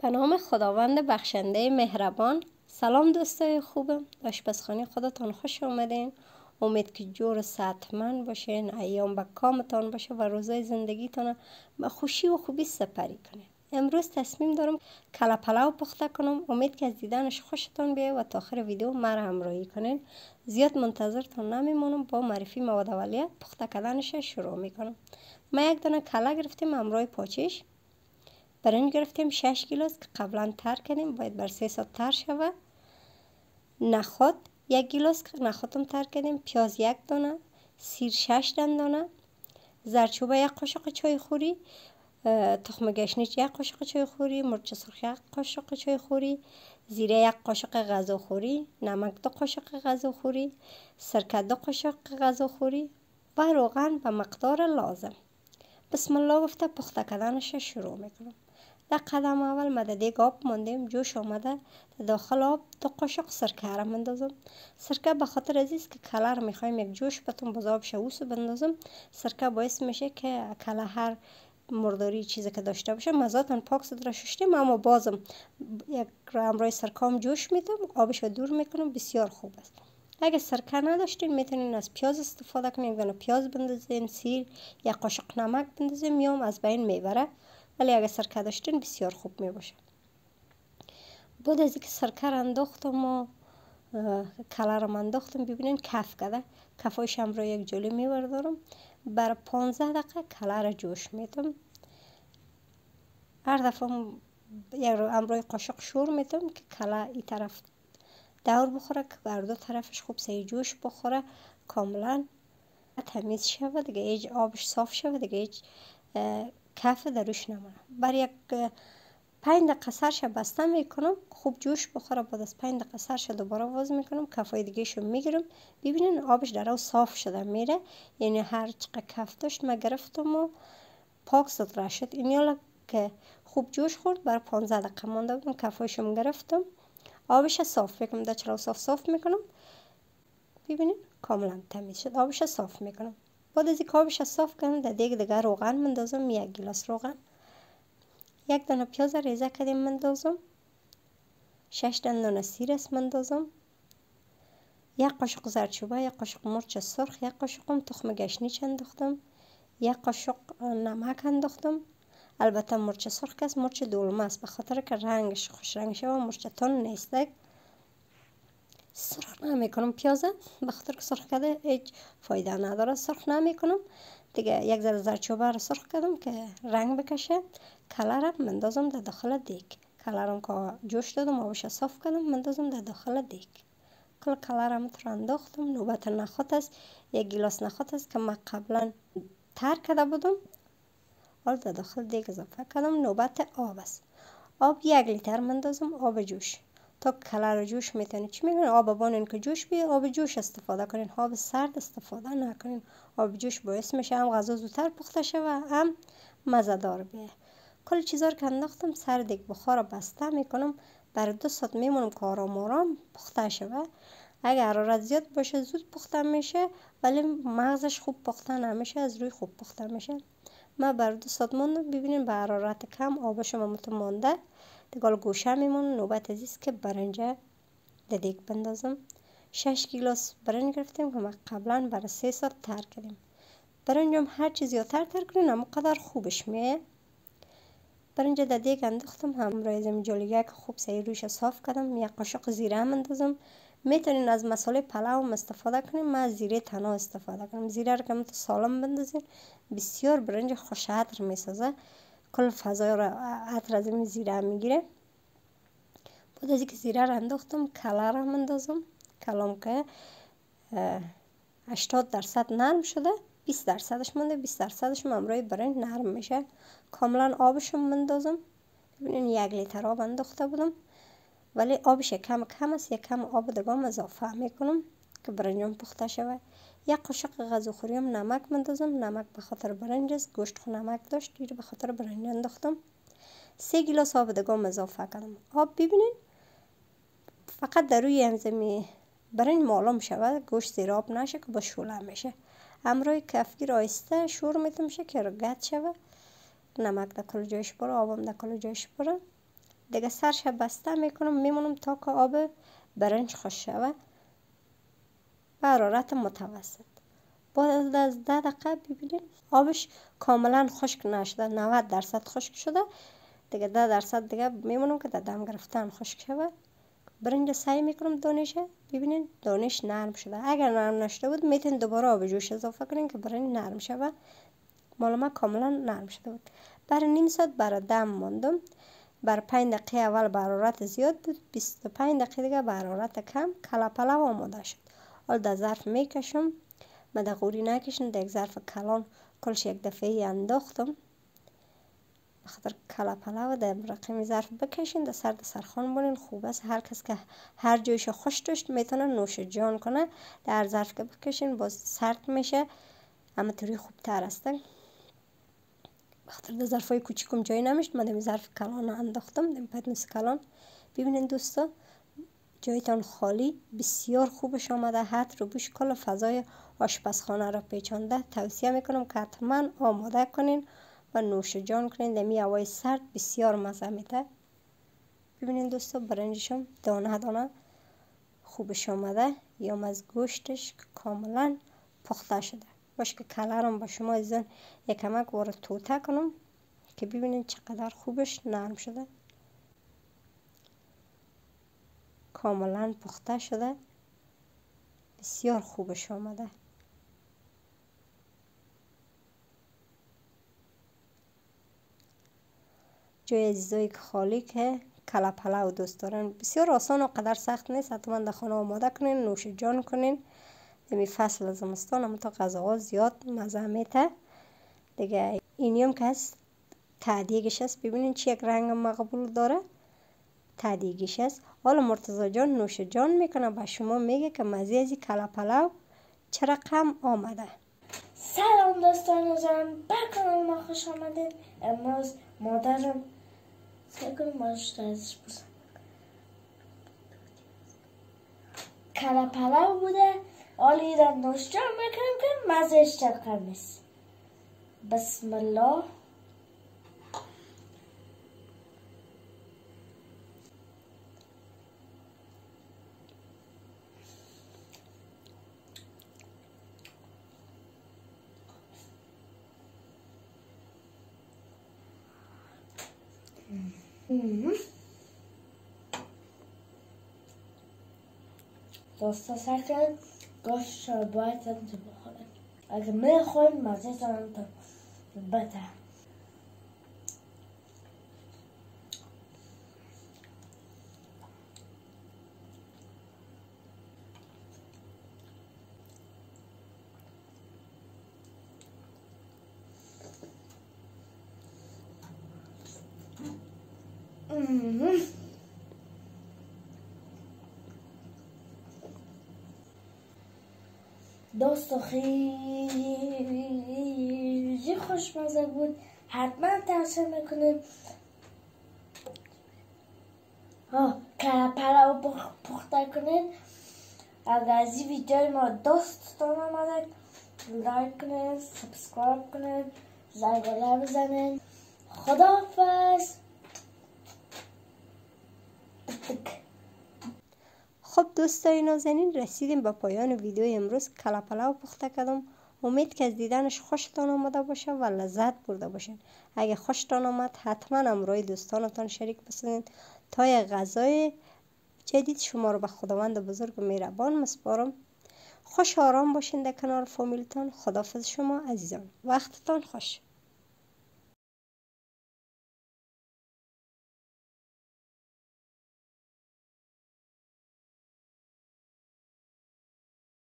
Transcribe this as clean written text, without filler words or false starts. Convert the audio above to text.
به نام خداوند بخشنده مهربان. سلام دوستای خوبم، آشپزخانه خودتان خوش اومدین. امید که جور و صحتمند باشین، ایام به کامتان باشه و روزای زندگیتان به خوشی و خوبی سپری کنین. امروز تصمیم دارم کله پلو پخته کنم. امید که از دیدنش خوشتان بیاد و تا آخر ویدیو مرا همراهی کنین. زیاد منتظرتان نمیمونم، با معرفی مواد اولیه پخته کردنش شروع میکنم. ما یک دانه کله گرفتیم همراه پاچش. برنج گرفتیم 6 کیلو که قبلا تر کردیم، باید بر 3 ساعت تر شوه. نخود 1 کیلو که نخودم تر کردیم. پیاز 1 دانه، سیر 6 دانه، زردچوبه 1 قاشق چای خوری، تخم گشنیج 1 قاشق چای خوری، مرچ سرخ 1 قاشق چای خوری، زیره 1 قاشق غذاخوری، نمک 2 قاشق غذاخوری، سرکه 2 قاشق غذاخوری و روغن به مقدار لازم. بسم الله گفته پخته کردنش شروع میکنم. در قدم اول ما در دیگ آب ماندیم، جوش آمده. در داخل آب 2 قاشق سرکه را مندازم. سرکه به خاطر عزیز که کله رو میخوایم یک جوش بتون باز آب شوسو بندازم. سرکه باعث میشه که کله هر مرداری چیزی که داشته باشه مزاتن پاک سدر ششتیم، اما بازم یک همراه سرکه جوش میدم، آبش رو دور میکنم. بسیار خوب است. اگه سرکه نداشتین میتونین از پیاز استفاده کنین، یک دانه پیاز بندازین، سیر، 1 قاشق نمک بندازین، میام از بین میبره. ولی اگه سرکه داشتین بسیار خوب میباشه. بعد از اینکه سرکه را انداختم و کله را انداختم، ببینین کف کرده. کفایش هم رو یک جلو میبردارم. برای 15 دقیقه کله را جوش میدم. هر دفعه همراه قاشق شور میدم که کله این طرف دور بخوره که بر دو طرفش خوب سی جوش بخوره، کاملا تمیز شود دیگه، هیچ آبش صاف شود دیگه، هیچ کف دروش نمونه. بر یک 5 دقیقه سرش بسته میکنم، خوب جوش بخوره. بعد از 5 دقیقه سرش دوباره باز میکنم، کفای دیگه شو میگیرم. ببینین آبش در او صاف شده میره، یعنی هر چقدر کف داشت ما گرفتم و پاک سطره شد. این حالا که خوب جوش خورد، برای 15 دقیقه مونده بودم، کفایشم گرفتم، آبش صاف میکنم. در چراغ صاف میکنم. ببینین کاملا تمیز شد. آبش صاف میکنم. بعد از اینکه آبش صاف کردم، در دیگه روغن مندازم. 1 گیلاس روغن، 1 دانه پیاز ریزه کردیم مندازم، 6 دانه سیر است مندازم، 1 قاشق زردچوبه، 1 قاشق مرچ سرخ، 1 قاشق تخم گشنیج انداختم، 1 قاشق نمک انداختم. البته مرچ سرخ است، مرچ دولمه است، به خاطر که رنگش خوش رنگ شه و مرچ تون نیست. سرخ نمیکنم پیاز، به خاطر که سرخ کرده هیچ فایده نداره، سرخ نمیکنم دیگه. 1 ذره زردچوبه رو سرخ کردم که رنگ بکشه. کله را مندازم در داخل دیگ. کله را که جوش دادم، آبش صاف کردم، مندازم در داخل دیگ. کله را متر انداختم. نوبت نخود است. 1 گیلاس نخود است که من قبلا تر کرده بودم، حالا در داخل دیگ اضافه کردم. نوبت آب است. آب 1 لیتر مندازم، آب جوش. تا کله رو جوش میتونید چی میگن، آب بانین که جوش بیه، آب جوش استفاده کنین، آب سرد استفاده نکنین. آب جوش باعث میشه هم غذا زودتر پخته شه و هم مزه دار بیه. کل چیزا رو که انداختم سر دیگ بخار بسته میکنم. برای 2 ساعت میمونم که آرام آرام پخته شه. اگر حرارت زیاد باشه زود پخته میشه، ولی مغزش خوب پخته نمیشه، از روی خوب پخته میشه. ما برای 2 ساعت موندم. ببینین به حرارت کم آبش مونده دیگه گوشه میمونه. نوبت است که برنج در دیگ بندازم. 6 کیلوس برنج گرفتیم که ما قبلا برای 3 ساعت تر کردیم. برنجم هر چیز زیادتر تر کنین اما قدر خوبش میه. برنج در دیگ انداختم، همراه زمینجالیه که خوب سعی روش صاف کردم. 1 قاشق زیره اندازم. میتونین از مساله پلو استفاده کنین، من از زیره تنها استفاده کنم. زیره رو که سالم بندازین، بسیار برنج خوش عطر میسازه، کل فضای رو عطر از این زیره میگیره. بعد از اینکه زیره رو انداختم، کله رو مندازم. کلام که 80% نرم شده، 20% مونده، 20% همراه برنج نرم میشه. کاملا آبش مندازم. ببینین 1 لیتر آب انداخته بودم، ولی آبش کم است. یک کم آب دیگه اضافه میکنم که برنجم پخته شود. 1 قاشق غذاخوری هم نمک مندازم. نمک به خاطر برنج است، گوشت خو نمک داشت، اینو به خاطر برنج انداختم. 3 گیلاس آب دیگه اضافه کردم. آب ببینین فقط در روی همزمی برنج معلوم شود، گوشت زیر آب نشه که با شوله میشه. همراه کفگیر آهسته شور میتم شه که گت شود. نمک در کل جایش بره، آبم در کل جایش بره. دیگه سرش بسته میکنم، میمونم تا که آب برنج خوش شوه به حرارت متوسط. بعد از 10 دقیقه ببینید آبش کاملا خشک نشده، 90% خشک شده. دیگه 10% دیگه میمونم که در دم گرفتن خشک شوه. برنج سعی میکنم دانشه، ببینید دانش نرم شده. اگر نرم نشده بود میتونید دوباره آب جوش اضافه کنین که برنج نرم شوه. مال ما کاملا نرم شده بود. برای نیم ساعت برای دم ماندم. بر 5 دقیقه اول به حرارت زیاد بود، 25 دقیقه دیگه به حرارت کم. کله پلو آماده شد. حالا در ظرف میکشم. من در قوری نکشم، در یک ظرف کلان کلش یک دفعه انداختم. بخاطر کله پلو در رقم ظرف بکشین، در سر دسترخوان برین. خوب است هر کس که هر جایش خوش داشت میتونه نوش جان کنه. در ظرف که بکشین باز سرد میشه، اما طوری خوبتر است. بخاطر در ظرفای کوچیکم جای نمیشت، من در ظرف کلان انداختم، در پتنوس کلان. ببینین دوستا جایتان خالی، بسیار خوبش آمده. حد رو بوش کل فضای آشپزخانه را پیچانده. توصیه میکنم که حتما آماده کنین و نوش جان کنین. دمی هوای سرد بسیار مزه میده. ببینین دوستا برنجشم دانه دانه خوبش آمده، یا از گوشتش کاملا پخته شده. باشه که کلرم با شما ازن یک کمک وارد توته کنم که ببینین چقدر خوبش نرم شده، کاملا پخته شده، بسیار خوبش آمده. جای عزیزایی که خالی که کله پلو دوست دارن، بسیار آسان و قدر سخت نیست. حتما در خانه آماده کنین، نوش جان کنین. دمی فصل زمستان هم تا غذاها زیاد مزه میته دیگه. اینی هم که هست تعدیگش هست، ببینین چی یک رنگ مقبول داره، تعدیگش هست. حالا مرتضی جان نوش جان میکنه، به شما میگه که مزه از کله پلو چه رقم آمده. سلام دوستان عزیزم، به کانال ما خوش آمدید. امروز مادرم کله پلو بوده. حالا ایران نوش جان میکنم که مزهش چه رقم است. بسم الله. دوستا سرکن گوشت را باید تو بخورن. اگه میخورین مزه تان تو بده. دوستو خیلی خوشمزه بود، حتما توصیه میکنیم. کله پلو پخته کنید. اگر از این ویدیو ما دوستتان آمده لایک کنید، سابسکرایب کنید، زنگوله بزنید. خداحافظ. خب دوستای نازنین، رسیدیم به پایان ویدیو امروز. کله پلو پخته کردم. امید که از دیدنش خوشتان آمده باشه و لذت برده باشین. اگه خوشتان آمد حتما همراه دوستانتان شریک بسازید تا یک غذای جدید شما رو به خداوند بزرگ و مهربان مسپارم. خوش آرام باشین در کنار فامیلتان. خداحافظ شما عزیزان، وقتتان خوش.